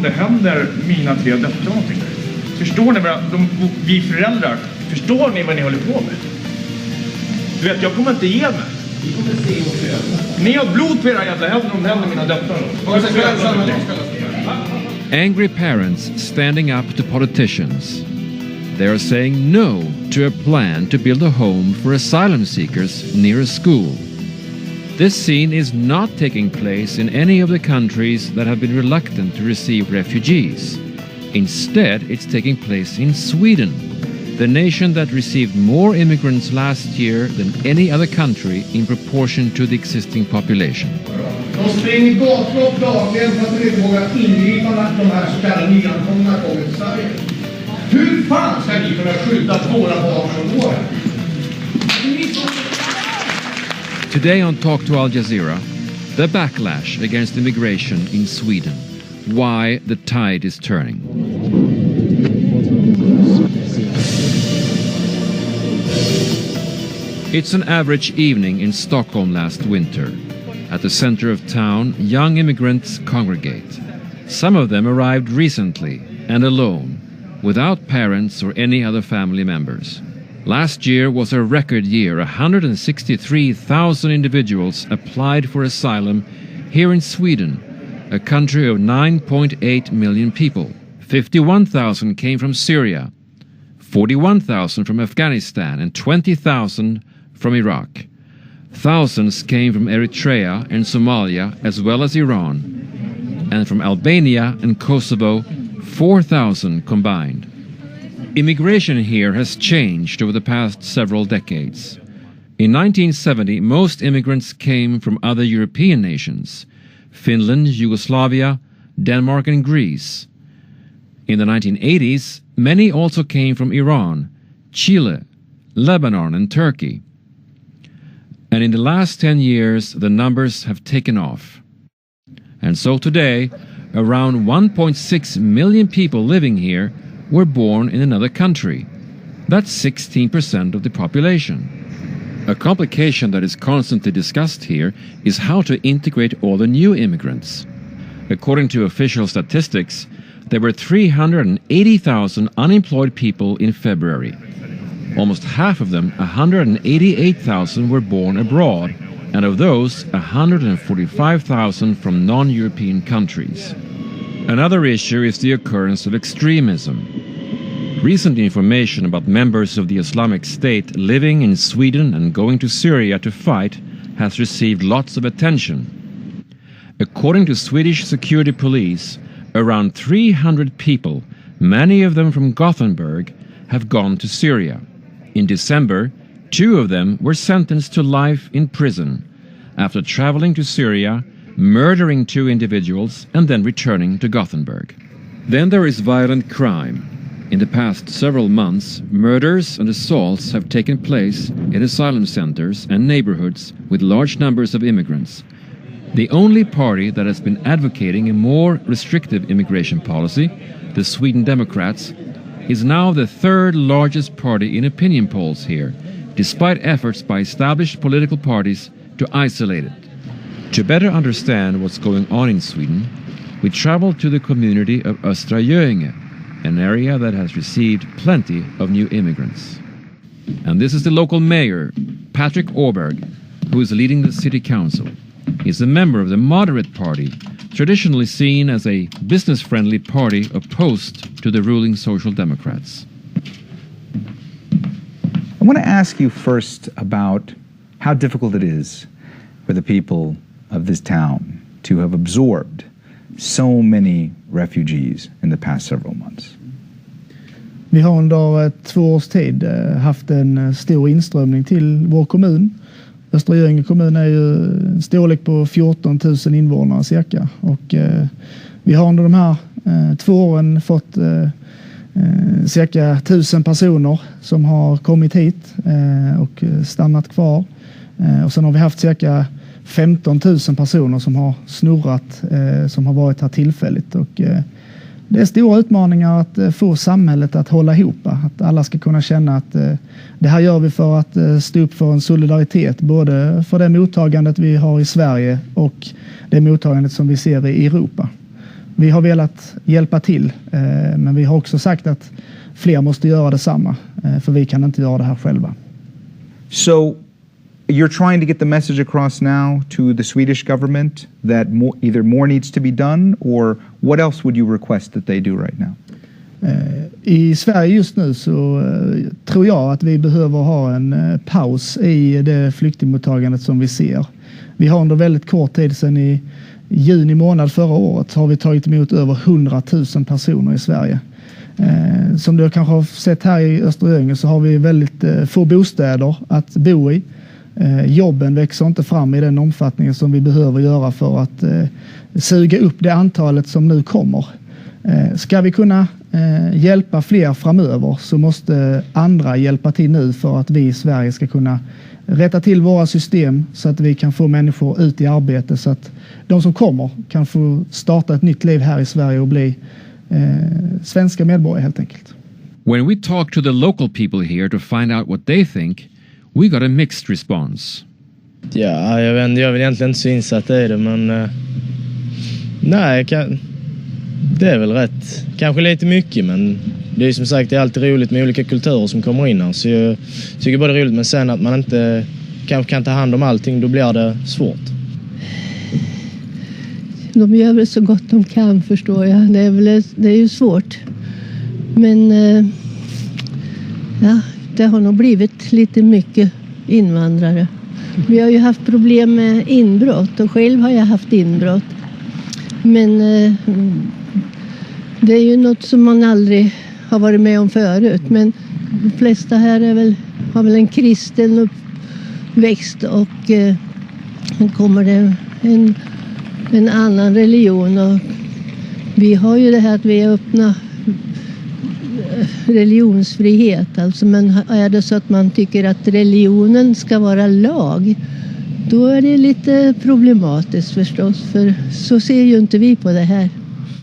det händer mina 3 döttrar någonting. Förstår ni vi föräldrar, förstår ni vad ni håller på med? Du vet, jag kommer inte ge mig. Vi kommer se och se. Ni har blod på era jävla händer om det händer mina döttrar. Angry parents standing up to politicians. They are saying no to a plan to build a home for asylum seekers near a school. This scene is not taking place in any of the countries that have been reluctant to receive refugees. Instead, it's taking place in Sweden, the nation that received more immigrants last year than any other country in proportion to the existing population. De springer gatlopp dagligen för att de inte vågar ingripa när de här så kallade nyankomna kommer till Sverige. Hur fan ska ni kunna skydda våra barn som går här? Today on Talk to Al Jazeera, the backlash against immigration in Sweden. Why the tide is turning. It's an average evening in Stockholm last winter. At the center of town, young immigrants congregate. Some of them arrived recently and alone, without parents or any other family members. Last year was a record year. 163,000 individuals applied for asylum here in Sweden, a country of 9.8 million people. 51,000 came from Syria, 41,000 from Afghanistan, and 20,000 from Iraq. Thousands came from Eritrea and Somalia, as well as Iran, and from Albania and Kosovo, 4,000 combined. Immigration here has changed over the past several decades. In 1970, most immigrants came from other European nations: Finland, Yugoslavia, Denmark and Greece. In the 1980s, many also came from Iran, Chile, Lebanon and Turkey. And in the last 10 years, the numbers have taken off. And so today, around 1.6 million people living here were born in another country. That's 16% of the population. A complication that is constantly discussed here is how to integrate all the new immigrants. According to official statistics, there were 380,000 unemployed people in February. Almost half of them, 188,000, were born abroad, and of those, 145,000 from non-European countries. Another issue is the occurrence of extremism. Recent information about members of the Islamic State living in Sweden and going to Syria to fight has received lots of attention. According to Swedish security police, around 300 people, many of them from Gothenburg, have gone to Syria. In December, 2 of them were sentenced to life in prison after traveling to Syria, murdering 2 individuals and then returning to Gothenburg. Then there is violent crime. In the past several months, murders and assaults have taken place in asylum centers and neighborhoods with large numbers of immigrants. The only party that has been advocating a more restrictive immigration policy, the Sweden Democrats, is now the 3rd largest party in opinion polls here, despite efforts by established political parties to isolate it. To better understand what's going on in Sweden, we traveled to the community of Östra Göinge, an area that has received plenty of new immigrants. And this is the local mayor, Patrick Åberg, who is leading the city council. He's a member of the Moderate Party, traditionally seen as a business-friendly party opposed to the ruling Social Democrats. I want to ask you first about how difficult it is for the people of this town to have absorbed so many refugees in the past several months. Vi har under 2 års tid haft en stor inströmning till vår kommun. Östra Göinge kommun är ju en storlek på 14 000 invånare cirka. Och vi har under de här 2 åren fått cirka 1000 personer som har kommit hit och stannat kvar. Och sen har vi haft cirka 15 000 personer som har snurrat, som har varit här tillfälligt. Och det är stora utmaningar att få samhället att hålla ihop. Att alla ska kunna känna att det här gör vi för att stå upp för en solidaritet. Både för det mottagandet vi har i Sverige och det mottagandet som vi ser i Europa. Vi har velat hjälpa till, men vi har också sagt att fler måste göra detsamma, för vi kan inte göra det här själva. So you're trying to get the message across now to the Swedish government that either more needs to be done, or what else would you request that they do right now? I Sverige just nu så tror jag att vi behöver ha en paus i det flyktingmottagandet som vi ser. Vi har under väldigt kort tid sedan i juni månad förra året har vi tagit emot över 100 000 personer i Sverige. Som du kanske har sett här i Östra Göinge så har vi väldigt få bostäder att bo i. Jobben växer inte fram i den omfattningen som vi behöver göra för att suga upp det antalet som nu kommer. Ska vi kunna hjälpa fler framöver så måste andra hjälpa till nu för att vi i Sverige ska kunna rätta till våra system så att vi kan få människor ut i arbete så att de som kommer kan få starta ett nytt liv här i Sverige och bli svenska medborgare helt enkelt. When we talked to the local people here to find out what they think, we got a mixed response. Ja, jag vill egentligen inte så insatt i det, men nej, det är väl rätt. Kanske lite mycket, men det är som sagt det är alltid roligt med olika kulturer som kommer in här. Så jag tycker bara det är roligt, men sen att man inte kanske kan ta hand om allting, då blir det svårt. De gör väl så gott de kan, förstår jag. Det är ju svårt. Men ja, det har nog blivit lite mycket invandrare. Vi har ju haft problem med inbrott och själv har jag haft inbrott. Men det är ju något som man aldrig har varit med om förut. Men de flesta här har väl en kristen uppväxt och kommer det en annan religion. Och vi har ju det här att vi är öppna religionsfrihet. Alltså, men är det så att man tycker att religionen ska vara lag, då är det lite problematiskt förstås. För så ser ju inte vi på det här.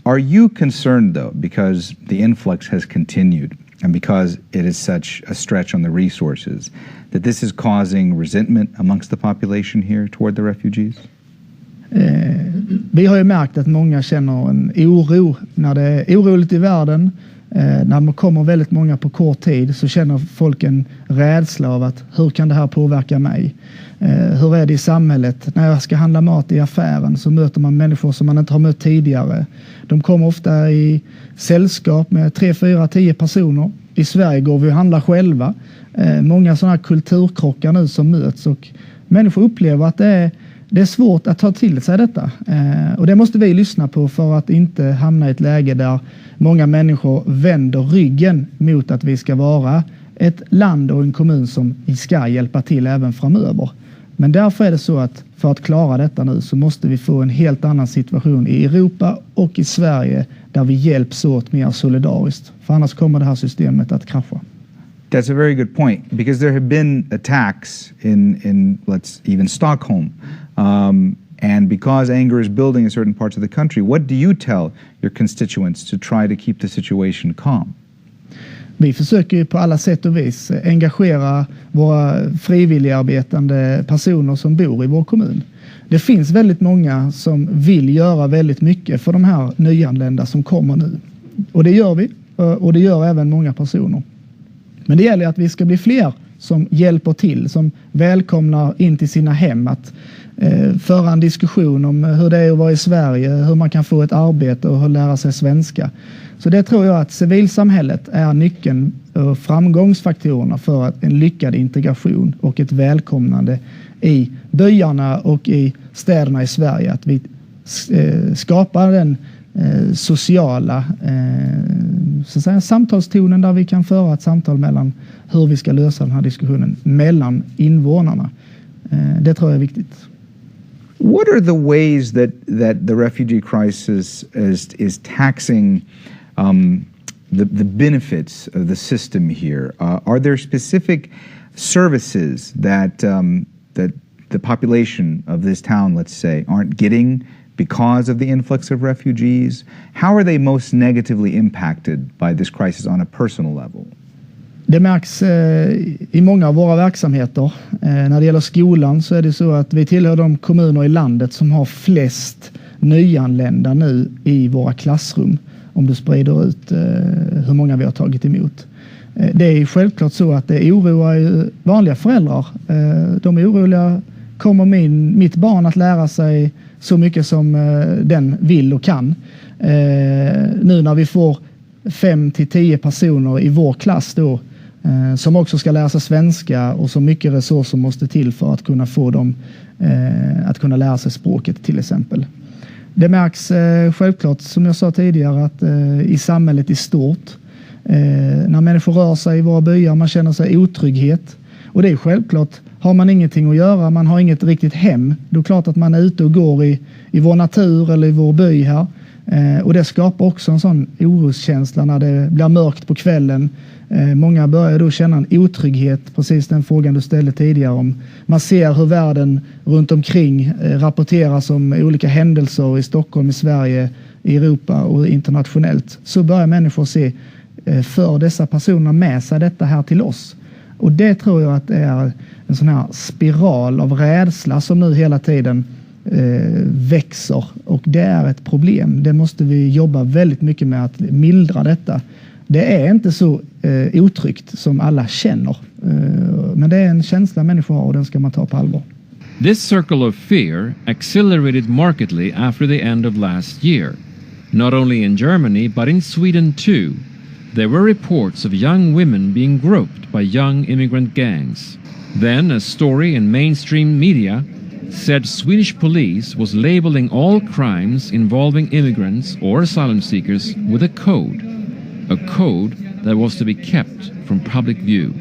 Are you concerned though, because the influx has continued and because it is such a stretch on the resources, that this is causing resentment amongst the population here toward the refugees? Vi har ju märkt att många känner en oro när det är oroligt i världen. När det kommer väldigt många på kort tid så känner folk en rädsla av att hur kan det här påverka mig? Hur är det i samhället? När jag ska handla mat i affären så möter man människor som man inte har mött tidigare. De kommer ofta i sällskap med 3, 4, 10 personer. I Sverige går vi och handlar själva. Många sådana här kulturkrockar nu som möts och människor upplever att det är svårt att ta till sig detta. Och det måste vi lyssna på för att inte hamna i ett läge där många människor vänder ryggen mot att vi ska vara ett land och en kommun som ska hjälpa till även framöver. Men därför är det så att för att klara detta nu så måste vi få en helt annan situation i Europa och i Sverige där vi hjälps åt mer solidariskt. För annars kommer det här systemet att krascha. That's a very good point, because there have been attacks in let's even Stockholm, and because anger is building in certain parts of the country, what do you tell your constituents to try to keep the situation calm? Vi försöker ju på alla sätt och vis engagera våra frivilligarbetande personer som bor i vår kommun. Det finns väldigt många som vill göra väldigt mycket för de här nyanlända som kommer nu. Och det gör vi, och det gör även många personer. Men det gäller att vi ska bli fler som hjälper till, som välkomnar in till sina hem, att föra en diskussion om hur det är att vara i Sverige, hur man kan få ett arbete och lära sig svenska. Så det tror jag att civilsamhället är nyckeln och framgångsfaktorerna för en lyckad integration och ett välkomnande i byarna och i städerna i Sverige. Att vi skapar den sociala så att säga, samtalstonen där vi kan föra ett samtal mellan hur vi ska lösa den här diskussionen mellan invånarna. Det tror jag är viktigt. What are the ways that the refugee crisis is taxing the benefits of the system here? Are there specific services that the population of this town, let's say, aren't getting because of the influx of refugees? How are they most negatively impacted by this crisis on a personal level? Det märks i många av våra verksamheter. När det gäller skolan så är det så att vi tillhör de kommuner i landet som har flest nyanlända nu i våra klassrum om du sprider ut hur många vi har tagit emot. Det är självklart så att det oroar ju vanliga föräldrar. De är oroliga, kommer mitt barn att lära sig så mycket som den vill och kan? Nu när vi får 5 till 10 personer i vår klass då, som också ska lära sig svenska och så mycket resurser måste till för att kunna få dem att kunna lära sig språket till exempel. Det märks självklart, som jag sa tidigare, att i samhället i stort, när människor rör sig i våra byar, man känner sig otrygghet. Och det är självklart, har man ingenting att göra, man har inget riktigt hem, då är det klart att man är ute och går i vår natur eller i vår by här. Och det skapar också en sån oroskänsla när det blir mörkt på kvällen. Många börjar då känna en otrygghet, precis den frågan du ställde tidigare om. Man ser hur världen runt omkring rapporteras om olika händelser i Stockholm, i Sverige, i Europa och internationellt. Så börjar människor se för dessa personer med sig detta här till oss. Och det tror jag att det är en sån här spiral av rädsla som nu hela tiden växer, och det är ett problem. Det måste vi jobba väldigt mycket med att mildra detta. Det är inte så otryggt som alla känner, men det är en känsla människor har och den ska man ta på allvar. This circle of fear accelerated markedly after the end of last year. Not only in Germany but in Sweden too. There were reports of young women being groped by young immigrant gangs. Then a story in mainstream media said Swedish police was labeling all crimes involving immigrants or asylum seekers with a code that was to be kept from public view.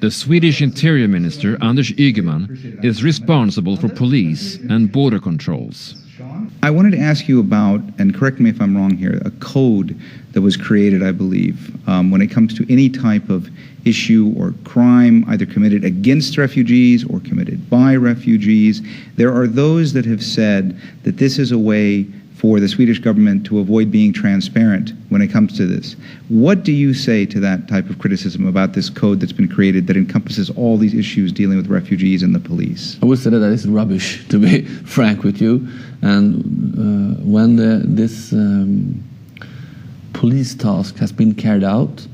The Swedish Interior Minister Anders Ygeman is responsible for police and border controls. I wanted to ask you about, and correct me if I'm wrong here, a code that was created, I believe, when it comes to any type of issue or crime either committed against refugees or committed by refugees. There are those that have said that this is a way for the Swedish government to avoid being transparent when it comes to this. What do you say to that type of criticism about this code that's been created that encompasses all these issues dealing with refugees and the police? I would say that is rubbish, to be frank with you. And when this police task has been carried out,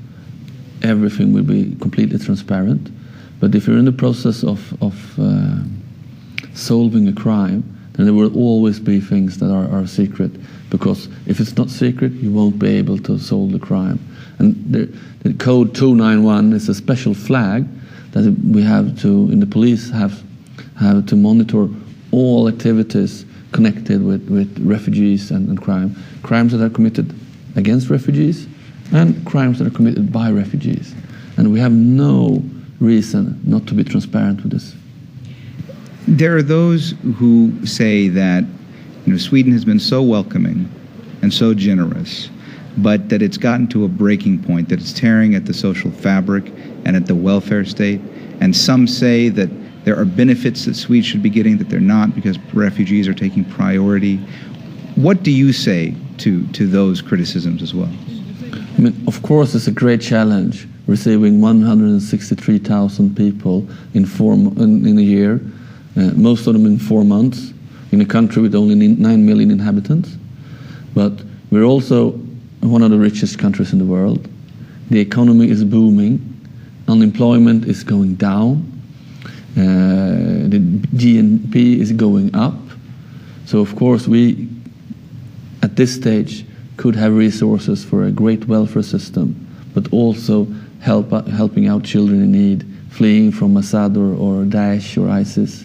everything will be completely transparent. But if you're in the process of solving a crime, then there will always be things that are secret, because if it's not secret, you won't be able to solve the crime. And the code 291 is a special flag that we have to, in the police, have to monitor all activities connected with refugees and crimes that are committed against refugees and crimes that are committed by refugees. And we have no reason not to be transparent with this. There are those who say that Sweden has been so welcoming and so generous, but that it's gotten to a breaking point, that it's tearing at the social fabric and at the welfare state. And some say that there are benefits that Swedes should be getting that they're not because refugees are taking priority. What do you say to those criticisms as well? I mean, of course, it's a great challenge receiving 163,000 people in a year, most of them in 4 months, in a country with only 9 million inhabitants. But we're also one of the richest countries in the world. The economy is booming. Unemployment is going down. The GNP is going up. So, of course, we, at this stage, could have resources for a great welfare system, but also helping out children in need, fleeing from Assad or Daesh or ISIS.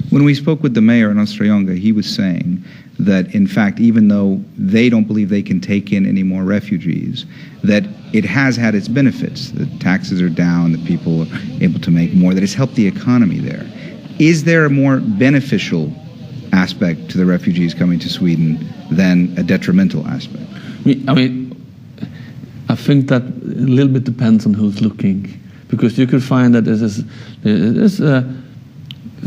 When we spoke with the mayor in Östergötland, he was saying that, in fact, even though they don't believe they can take in any more refugees, that it has had its benefits. The taxes are down, that people are able to make more, that it's helped the economy there. Is there a more beneficial aspect to the refugees coming to Sweden than a detrimental aspect? I think that a little bit depends on who's looking, because you could find that there's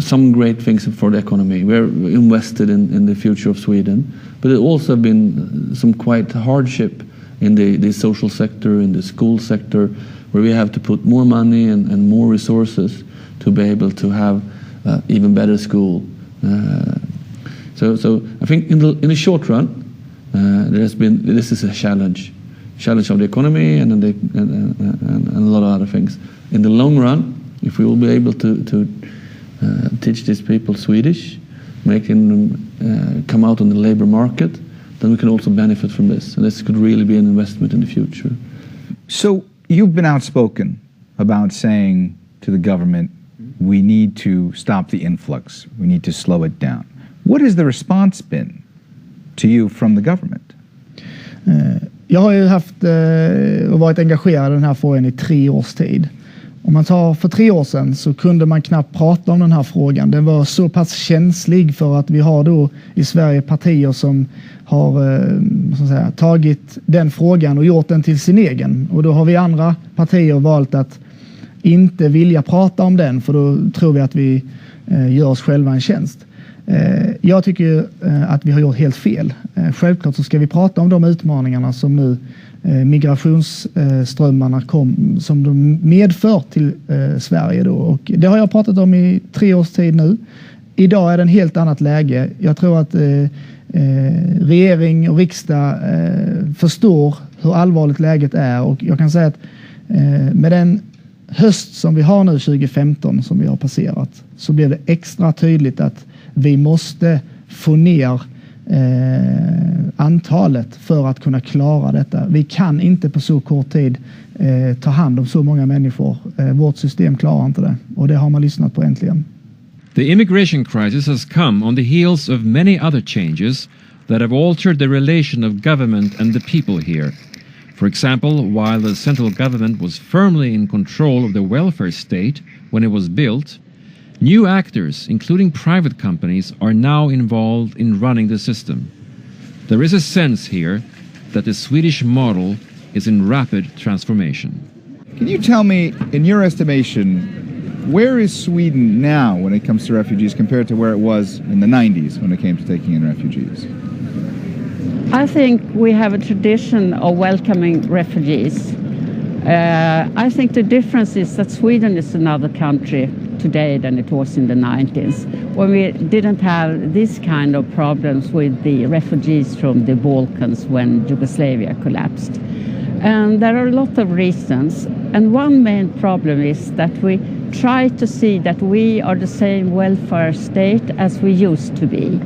some great things for the economy. We're invested in the future of Sweden, but there also been some quite hardship in the social sector, in the school sector, where we have to put more money and more resources to be able to have even better school. So I think in the short run, this is a challenge of the economy and a lot of other things. In the long run, if we will be able to teach these people Swedish, making them come out on the labor market, then we can also benefit from this. And this could really be an investment in the future. So you've been outspoken about saying to the government, we need to stop the influx, we need to slow it down. What has the response been to you from the government? Jag har ju haft och varit engagerad i den här frågan i 3 års tid. Om man tar för 3 år sedan så kunde man knappt prata om den här frågan. Den var så pass känslig för att vi har då i Sverige partier som har så att säga, tagit den frågan och gjort den till sin egen. Och då har vi andra partier valt att inte vilja prata om den, för då tror vi att vi gör oss själva en tjänst. Jag tycker att vi har gjort helt fel. Självklart så ska vi prata om de utmaningarna som nu migrationsströmmarna som de medför till Sverige då. Och det har jag pratat om i 3 års tid nu. Idag är det en helt annat läge. Jag tror att regering och riksdag förstår hur allvarligt läget är, och jag kan säga att med den höst som vi har nu 2015 som vi har passerat, så blev det extra tydligt att vi måste få ner antalet för att kunna klara detta. Vi kan inte på så kort tid ta hand om så många människor. Vårt system klarar inte det, och det har man lyssnat på äntligen. The immigration crisis has come on the heels of many other changes that have altered the relation of government and the people here. For example, while the central government was firmly in control of the welfare state when it was built, new actors, including private companies, are now involved in running the system. There is a sense here that the Swedish model is in rapid transformation. Can you tell me, in your estimation, where is Sweden now when it comes to refugees compared to where it was in the 90s when it came to taking in refugees? I think we have a tradition of welcoming refugees. I think the difference is that Sweden is another country today than it was in the 90s, when we didn't have this kind of problems with the refugees from the Balkans when Yugoslavia collapsed. And there are a lot of reasons. And one main problem is that we try to see that we are the same welfare state as we used to be.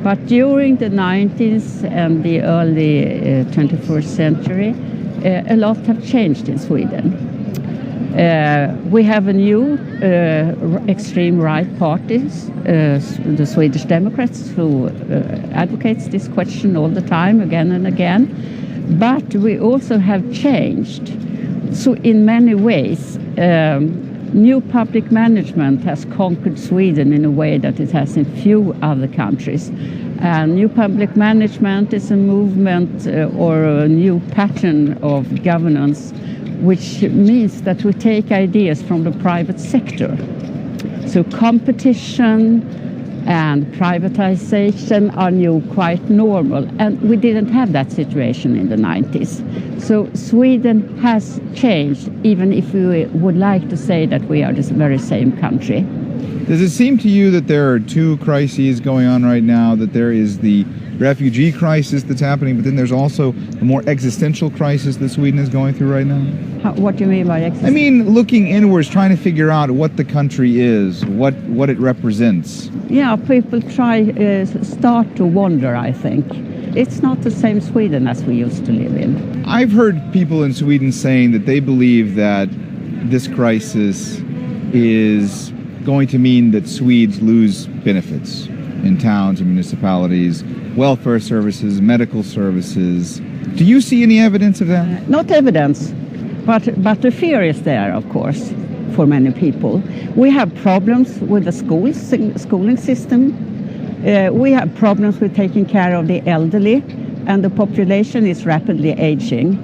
But during the 90s and the early 21st century, a lot have changed in Sweden. We have a new extreme right parties, the Swedish Democrats, who advocates this question all the time, again and again. But we also have changed. So in many ways, new public management has conquered Sweden in a way that it has in few other countries. And new public management is a movement or a new pattern of governance, which means that we take ideas from the private sector. So competition and privatization are new, quite normal. And we didn't have that situation in the 90s. So Sweden has changed, even if we would like to say that we are the very same country. Does it seem to you that there are 2 crises going on right now, that there is the refugee crisis that's happening, but then there's also a more existential crisis that Sweden is going through right now? What do you mean by existential? I mean, looking inwards, trying to figure out what the country is, what it represents. Yeah, people start to wonder, I think. It's not the same Sweden as we used to live in. I've heard people in Sweden saying that they believe that this crisis is going to mean that Swedes lose benefits in towns and municipalities, welfare services, medical services. Do you see any evidence of that? Not evidence, but the fear is there, of course, for many people. We have problems with the schooling system. We have problems with taking care of the elderly, and the population is rapidly aging.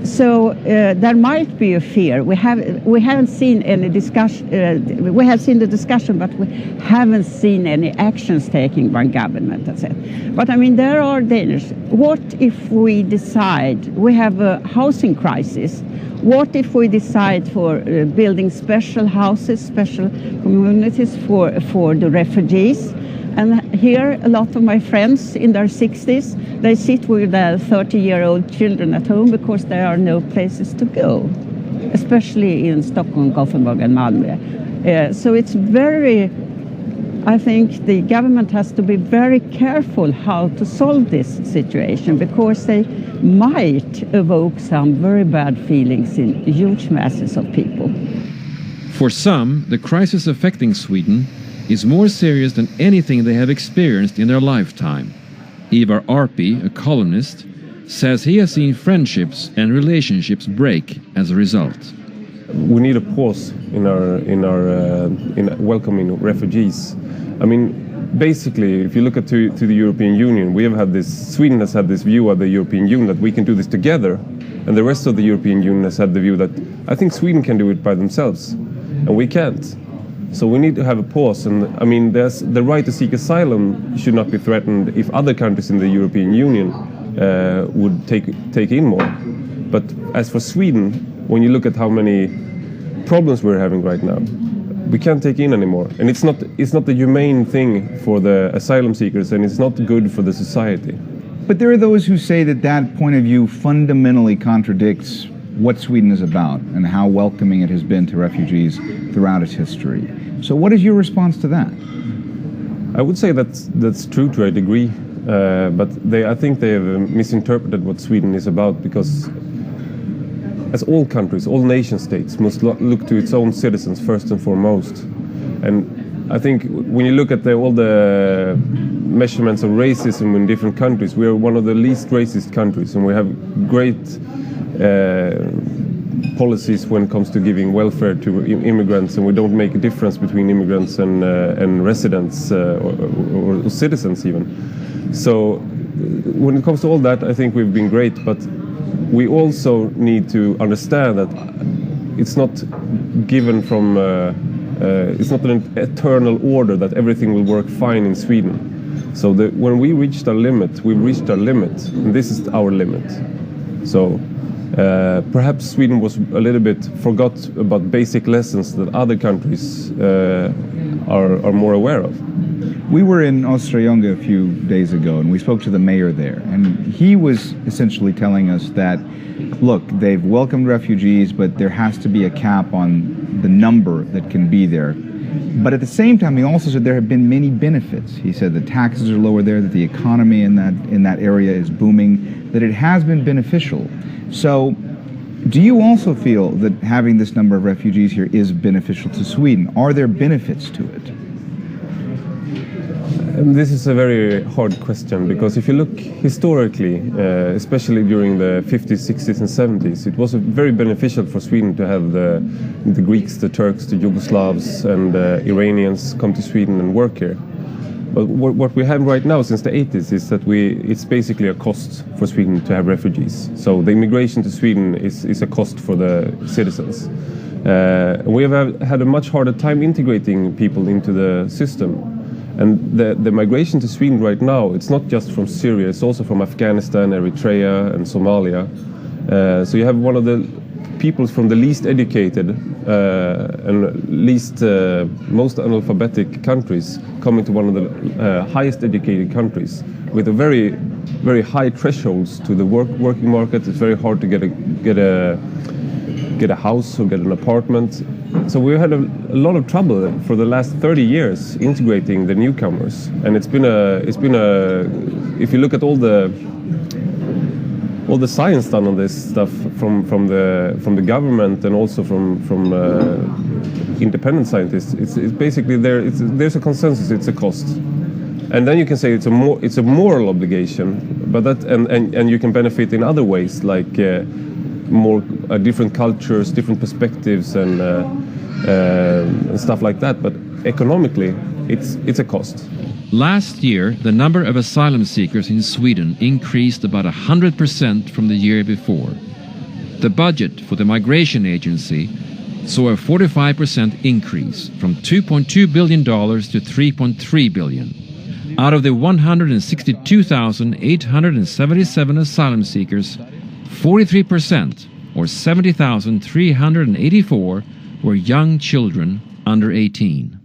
So there might be a fear. We haven't seen any discussion. We have seen the discussion, but we haven't seen any actions taken by government. That's it. But I mean, there are dangers. What if we decide we have a housing crisis? What if we decide for building special houses, special communities for the refugees? And here, a lot of my friends in their 60s, they sit with their 30-year-old children at home because there are no places to go, especially in Stockholm, Gothenburg, and Malmö. So it's I think the government has to be very careful how to solve this situation, because they might evoke some very bad feelings in huge masses of people. For some, the crisis affecting Sweden is more serious than anything they have experienced in their lifetime. Ivar Arpi, a columnist, says he has seen friendships and relationships break as a result. We need a pause in welcoming refugees. I mean, basically, if you look at to the European Union, Sweden has had this view of the European Union that we can do this together, and the rest of the European Union has had the view that I think Sweden can do it by themselves, and we can't. So we need to have a pause, and I mean, the right to seek asylum should not be threatened if other countries in the European Union would take in more. But as for Sweden, when you look at how many problems we're having right now, we can't take in anymore, and it's not the humane thing for the asylum seekers, and it's not good for the society. But there are those who say that point of view fundamentally contradicts what Sweden is about and how welcoming it has been to refugees throughout its history. So what is your response to that? I would say that's true to a degree, but I think they have misinterpreted what Sweden is about, because as all countries, all nation states must look to its own citizens first and foremost. And I think when you look at all the measurements of racism in different countries, we are one of the least racist countries, and we have great policies when it comes to giving welfare to immigrants, and we don't make a difference between immigrants and residents or citizens even. So when it comes to all that, I think we've been great, but we also need to understand that it's not given from, it's not an eternal order that everything will work fine in Sweden. So when we reached our limit, we've reached our limit, and this is our limit. So perhaps Sweden was a little bit forgot about basic lessons that other countries are more aware of. We were in Östergötland a few days ago, and we spoke to the mayor there, and he was essentially telling us that, look, they've welcomed refugees, but there has to be a cap on the number that can be there. But at the same time, he also said there have been many benefits. He said the taxes are lower there, that the economy in that area is booming, that it has been beneficial. So do you also feel that having this number of refugees here is beneficial to Sweden? Are there benefits to it? This is a very hard question, because if you look historically, especially during the 50s, 60s and 70s, it was very beneficial for Sweden to have the Greeks, the Turks, the Yugoslavs and Iranians come to Sweden and work here. But what we have right now since the 80s is that it's basically a cost for Sweden to have refugees. So the immigration to Sweden is a cost for the citizens. We have had a much harder time integrating people into the system. And the migration to Sweden right now, it's not just from Syria, it's also from Afghanistan, Eritrea and Somalia. So you have one of the people from the least educated and most analphabetic countries coming to one of the highest educated countries with a very, very high thresholds to the working market. It's very hard to get a house or get an apartment. So we had a lot of trouble for the last 30 years integrating the newcomers, and it's been a if you look at all the science done on this stuff from the government and also from independent scientists, it's basically there's a consensus. It's a cost, and then you can say it's a moral obligation, but that and you can benefit in other ways, like more different cultures, different perspectives, and stuff like that. But economically, it's a cost. Last year, the number of asylum seekers in Sweden increased about 100% from the year before. The budget for the Migration Agency saw a 45% increase from $2.2 billion to $3.3 billion. Out of the 162,877 asylum seekers, 43%, or 70,384, were young children under 18.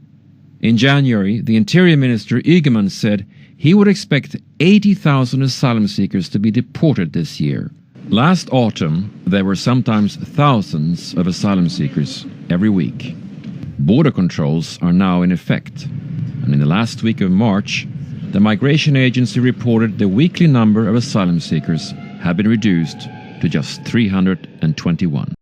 In January, the Interior Minister Ygeman said he would expect 80,000 asylum seekers to be deported this year. Last autumn, there were sometimes thousands of asylum seekers every week. Border controls are now in effect, and in the last week of March, the Migration Agency reported the weekly number of asylum seekers had been reduced to just 321.